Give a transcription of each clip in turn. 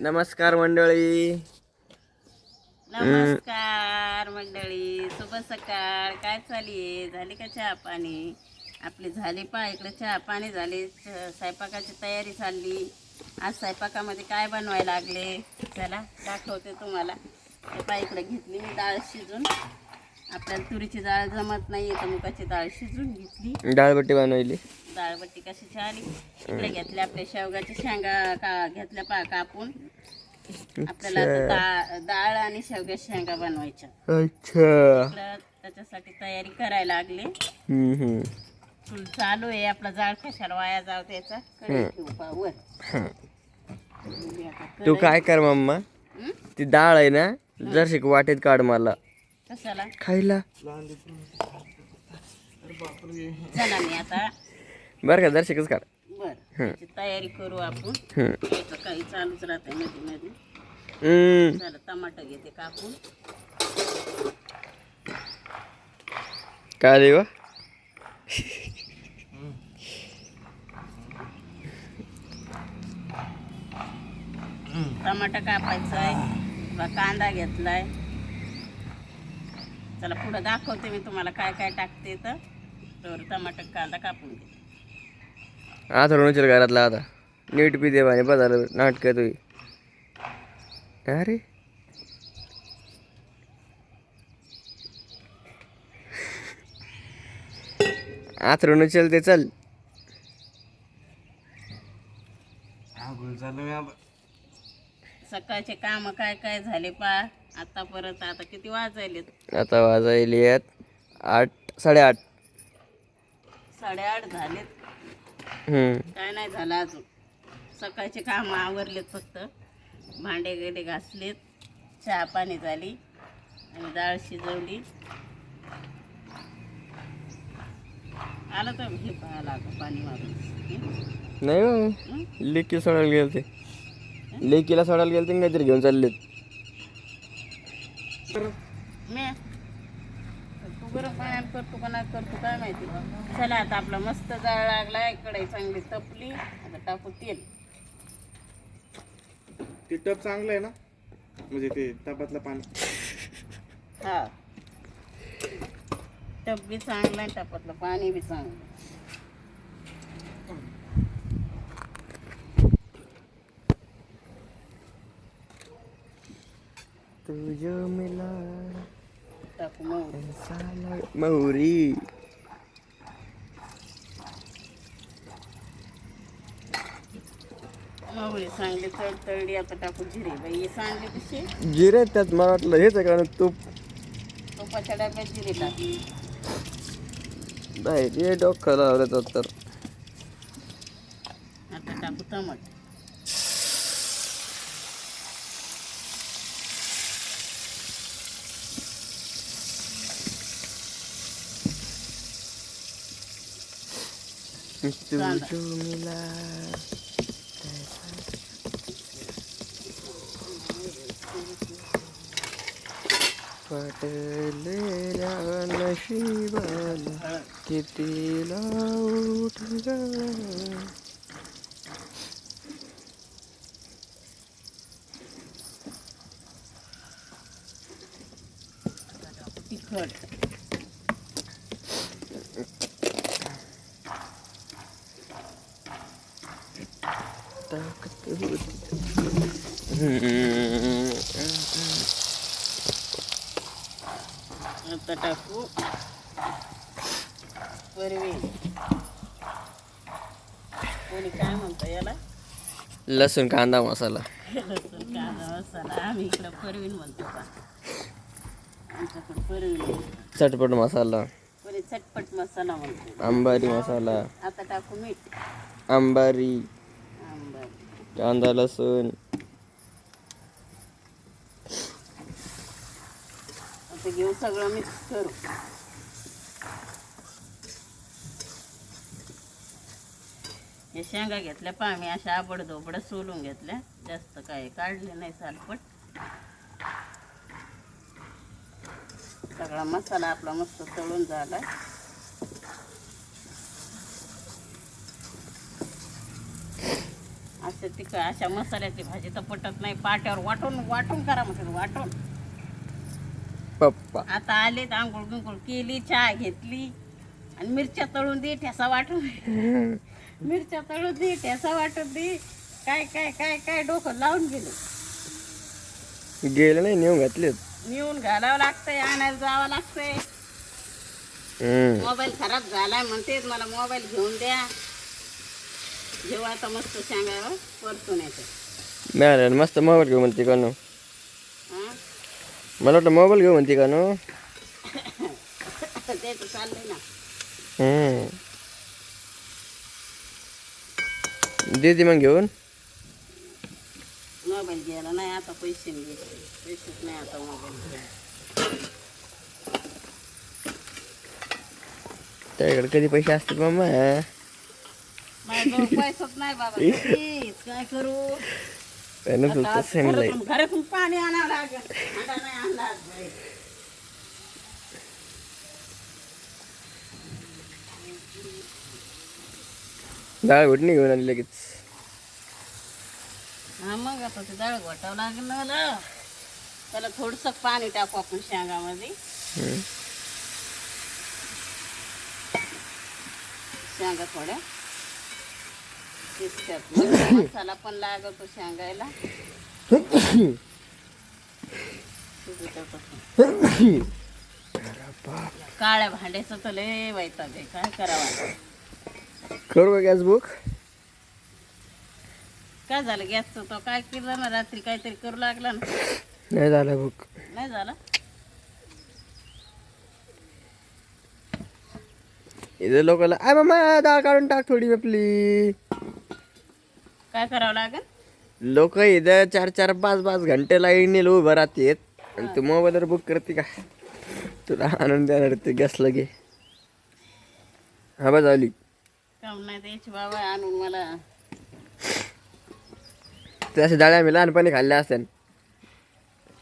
नमस्कार मंडळी. नमस्कार मंडळी, शुभ सकाळ. काय चालली झाली का चहा पाणी? आपली झाली पा इकडे चहा पाणी झाली, स्वयंपाकाची तयारी चालली. आज स्वयंपाकामध्ये काय बनवायला लागले चला दाखवते तुम्हाला. पा इकडे घेतली मी डाळ शिजून. आपल्याला तुरीची डाळ जमत नाही तर मुगाची डाळ शिजून घेतली. डाळबट्टी बनवली. डाळबट्टी कशाची आली. इकडे घेतल्या आपल्या शेवगाच्या शेंगा घेतल्या पा कापून. आपल्याला आता डाळ आणि शेवग्याच्या शेंगा बनवायच्या. अच्छा, त्याच्यासाठी तयारी करायला लागले. चूल चालू आहे. आपला जाळ कशाला वाया जाव त्याचा. तू काय कर मम्मा, ती डाळ आहे ना जरशी वाटेत काढ मला कशाला खायला. चला मी आता बरं का, जरशीकच काढ. बर त्याची तयारी करू आपण. काही चालूच राहते मध्ये मध्ये. चला टमाटर घेते कापून. काय रे वा. टमाटा कापायचा आहे. कांदा घेतलाय. चला पुढं दाखवते मी तुम्हाला काय काय टाकते. तर टमाटर कांदा कापून घे. आता उचल घरातला आता नीट पी दे पाणी बदल नाटक तुझी. अरे आथरून चल ते चल. सकाळचे काम काय काय झाले पा. आता परत आता किती वाजायलेत. आता वाजायली आहेत 8 8:30. 8:30 झालेत. काय नाही झालं अजून. सकाळचे काम आवरलेत. फक्त भांडे गेले घासलेत. चहा पाणी झाली आणि डाळ शिजवली. आलं तर हे पाहायला पाणी मारून नाही हो, लेकी सोडायला गेल ते. लेकीला सोडायला गेल ते काहीतरी घेऊन चाललेत. मी तू गरम पाण्यात करतो का नाही करतो काय माहिती. चला आता आपला मस्त जाळ लागलाय. कढई चांगली तपली. आता टाकू तेल. ते टप चांगलं आहे ना, म्हणजे ते टपातलं पाणी. हा, टप बी चांगला आहे, टपातलं पाणी बी चांगलं. तुझ्या मिला टाकू मग मोहरी. मोहरी चांगली तळतळली. आता टाकू जिरे. बाई ही चांगली कशी जिरे त्यात मला वाटलं हेच आहे कारण तूप. तुपाच्या डब्यात जिरे टाकली. बाई ते डोकं लावलं तर. आता टाकू टमाटर. तुझ्या मिला पटलेल्या नशिबाला कितीला उठला. तिखट. आता टाकू परवी. कोणी काय म्हणतं याला. लसूण कांदा मसाला. लसूण कांदा मसाला. आम्ही इकडं परवीन म्हणतो का. आमच्याकडे परवीन. चटपट मसाला. कोणी चटपट मसाला म्हणतो. अंबारी मसाला. आता टाकू मीठ. अंबारी. आंबट. कांदा लसूण. आता घेऊ सगळं मिक्स करू. हे शेंगा घेतल्या पहा मी अशा आबडधोबड सोलून घेतल्या. जास्त काय काढले नाही सालपट. सगळा मसाला आपला मस्त तळून झाला. असं अशा मसाल्याची भाजी तर पटत नाही. पाट्यावर वाटून वाटून करा म्हणतात, वाटून. पप्पा आता आले तर आंघोळ बिंघोळ केली, चहा घेतली आणि मिरच्या तळून दे, ठेसा वाटून दे. मिरच्या तळून दे, ठेसा वाटून दे. काय काय काय काय डोकं लावून गेलो. गेले नाही नेऊन घातलेत. नेऊन घालावं लागतंय, आणायला जावं लागतंय. मोबाईल खराब झालाय म्हणतेच, मला मोबाईल घेऊन द्या. जेव्हा आता मस्त सांगायला परतून येते. मिळालं मस्त मोबाईल घेऊ म्हणते का नो. हां मला वाटतं मोबाईल घेऊ म्हणते का नो. ते तर चाललंय ना. देते मग घेऊन. मोबाईल घ्यायला नाही आता, पैसे नाही घ्यायचे. पैसेच नाही आता मोबाईल घ्यायला. त्याकडे कधी पैसे असतात मामा. माझ्याजवळ पैसाच नाही बाबा. कधीच काय करू. आता घरातून पाणी आणावं लागेल. अंडा नाही आणला आज घरी. डाळ घुटणी घेऊन आली लगेच. हा मग आता ते डाळ घोटावं लागेल ना मला. त्याला थोडस पाणी टाकू आपण शेंगामध्ये. शेंगा थोड्या शिजतात. मसाला पण लागतो शेंगायला. काळ्या भांड्याचं तर लय वैताग आहे. काय करावं. करू का गॅस बुक. काय झालं गॅसचं तो काय केलं ना रात्री, काहीतरी करू लागला ना. नाही झालं बुक. नाही झालं. इथे लोकांना आय मामा डाळ काढून टाक थोडी आपली. काय करावं लागेल. लोक इथं 4-4, 5-5 घंटे लाईनीला उभं राहतात आणि तू मोबाईलवर बुक करते का. तुला आणून देणार ते गॅस लगे. हा बा झाली. काम नाही द्यायची बाबा आणून मला. ते अशा डाळ्या आम्ही लहानपणी खाल्ल्या असत्या.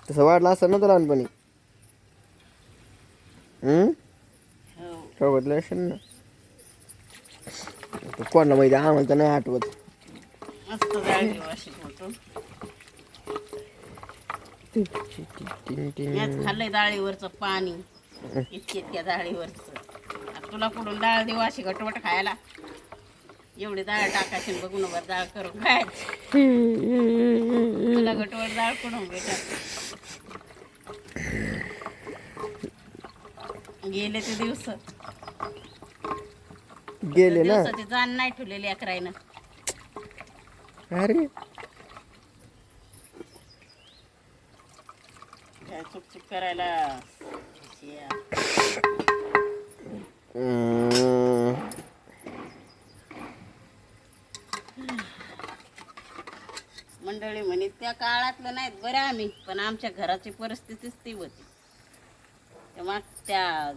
तसं वाटलं असतं ना तो लहानपणी. हो का बदल असेल ना. कोणाला माहिती, आम्हाला तर नाही आठवत. मस्त डाळी वाशी होतो. याच खाल्लंय डाळीवरचं पाणी. इतक्या डाळीवरचं. तुला कुठून डाळ देऊ अशी गटवट खायला. एवढी डाळ टाकायची बघू नका, डाळ करून खायची. तुला गटवट डाळ कुठून भेटत. गेले ते दिवस. गेले ना. दिवसाची जाण नाही ठेवलेली अकराईनं. अरे काय चुक करायला. मंडळी म्हणे त्या काळातलं नाहीत बरं आम्ही, पण आमच्या घराची परिस्थितीच ती होती. तेव्हा त्या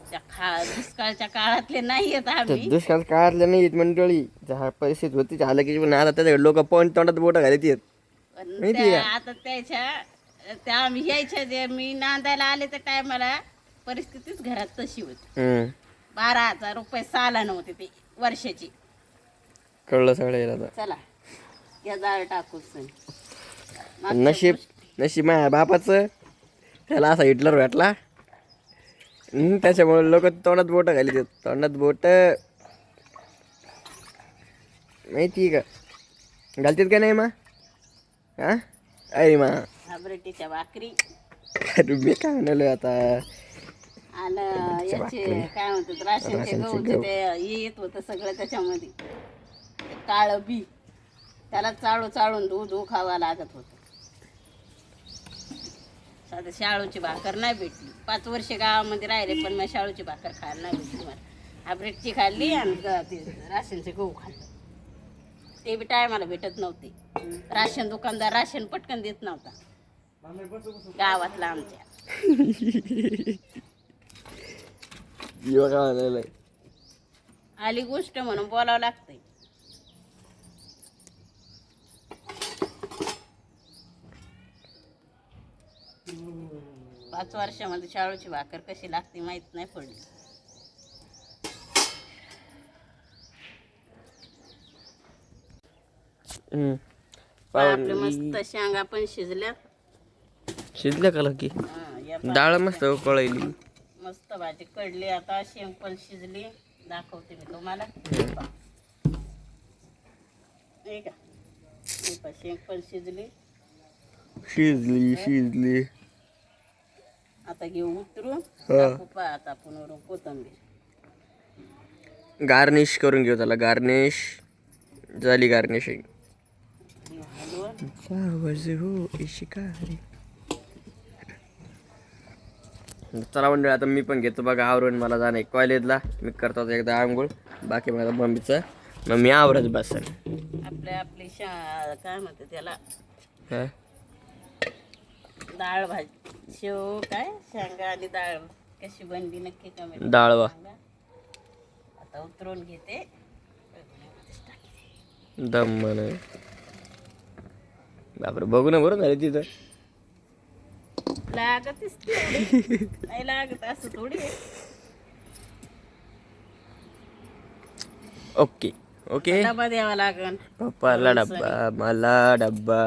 दुष्काळच्या काळातले नाही येत आम्ही. दुष्काळ काळातल्या नाही मंडळी. जहा परिस्थिती होती झालं की पण आता त्याच्याकडे लोक पण तोंडात बोट घालत येत. आता त्या आम्ही यायच्या जे मी नांदायला आले त्या टायमाला परिस्थितीच घरात तशी होती. 12,000 रुपये सालानं होते ते वर्षाची. कळलं सगळं. चला या जाळ टाकूच. नशीब माझ्या बापाचं. त्याला असा हिटलर भेटला. त्याच्यामुळे लोक तोंडात बोट घाली देत. तोंडात बोट माहिती का घालतात का नाही मा. हा अरे मा हाबरेटीच्या भाकरी. अरे मी काय म्हणालो आता. आणि याचे काय म्हणतात राशनचे गहूचे ते येत होतं सगळं त्याच्यामध्ये. काळं बी त्याला चाळू चाळून धू खावा लागत होतं. साधं शाळूची भाकर नाही भेटली. 5 वर्ष गावामध्ये राहिले पण मी शाळूची भाकर खायला नाही भेटली मला. हायब्रिडची खाल्ली आणि ते राशनचे गहू खाल्लं. ते बी टायमाला भेटत नव्हते. राशन दुकानदार राशन पटकन देत नव्हता गावातला आमच्या. आली गोष्ट म्हणून बोलावं लागतंय. पाच वर्षामध्ये शाळूची भाकर कशी लागते माहित नाही पडली. हम्म. आपले मस्त शेंगा पण शिजल्यात. शिजल्या का की या डाळ मस्त उकळली. मस्त भाजी कडली. आता शेंग पण शिजली. दाखवते मी तुम्हाला. हे का हे पहा, शेंग पण शिजली. शिजली आता घेऊ उतरून टाकू पहा आता आपण वरून कोथिंबीर. गार्निश करून घेऊ त्याला. गार्निश झाली गार्निशिंग. हे हलवून चला मंडळी, आता मी पण घेतो बघा आवरून. मला जाणं आहे कॉलेजला. मी करतो आता एकदा आंघोळ. बाकी माझा मम्मीचं मग मी आवरत बसेल. आपली काय म्हणते त्याला, हा डाळ भाजी शेव काय शेंगा आणि डाळ कशी बनली नक्की कमेंट डाळवा. आता उतरून घेते. दम म्हण बापरे, बघू ना बरं झाली तिथं. लागतच तेवढी. नाही लागत असं थोडी आहे. Okay okay. डबा द्यावा लागन. पप्पाला डब्बा, मला डब्बा.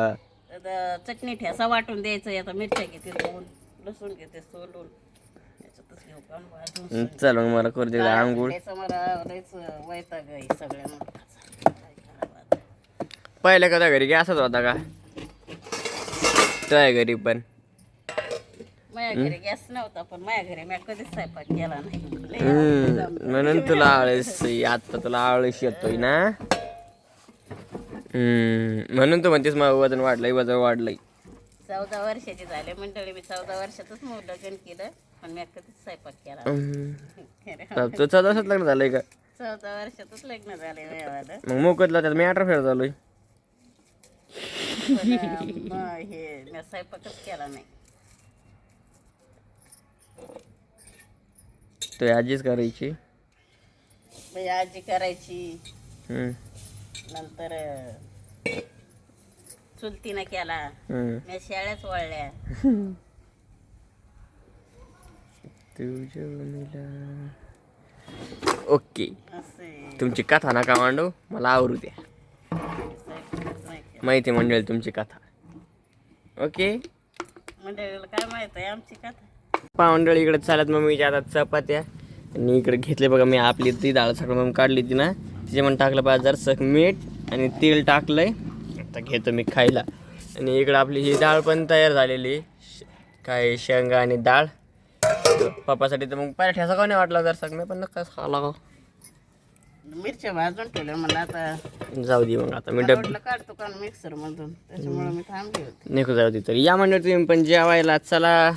आता चटणी ठेसा वाटून द्यायचं. आता मिरच्या घेते दोन, लसूण घेते सोलून, त्याच्यातच घेऊ का भाजून. चल मग मला करू दे आंघोळ. त्याचं मला लयच वैताग आहे सगळ्यांना. पहिल्या कदा घरी गॅसच होता का तुझ्या घरी पण? माझ्या घरी गॅस नव्हता, पण माझ्या घरी मी कधीच स्वयंपाक केला नाही. म्हणून तुला आळस. आता तुला आळस येतोय ना. म्हणून तू म्हणतेस माझं वजन वाढलंय. 14 वर्षाची झाले मंडळी. मी 14 वर्षातच मग लग्न केलं, पण मी कधीच स्वयंपाक केला नाही. तुझं 14 वर्षात लग्न झालंय का? 14 वर्षातच लग्न झाले वयावालं. मग मोकदला त्यात मी 18 फेर झालोय. पण मग हे मी स्वयंपाकच केला नाही. तुझी आजीच करायची. माझी आजी करायची. हम्म, नंतर चुलतीनं केला. हम्म. मी शेळ्याच वळल्या. तुझ्या ओके. असे तुमची कथा नका मांडू, मला आवरू द्या. स्वयंपाकच नाही केला. माहिती मंडळी तुमची कथा. ओके. मंडळीला काय माहित आहे आमची कथा. मंडळी इकडे चालत मम्मीच्या हातात चपात्या. आणि इकडे घेतले बघा मी आपली ती डाळ सगळं मग काढली ती ना, तिच्यामध्ये टाकलं 5,000 मीठ आणि तेल टाकलंय. आता घेतो मी खायला. आणि इकडं आपली ही डाळ पण तयार झालेली. काय शेंगा आणि डाळ पप्पासाठी. तर मग पहिला ठेसा का नाही वाटला जर सग मी पण नका खाला का. मिरच्या भाजून ठेवल्या मला. आता जाऊ दे मग. आता मी वाटलं काढतो का मिक्सर मधून, त्याच्यामुळे मी थांबली होती. नको जाऊ दे. तर या मंडळी तुम्ही पण जेवायला चला.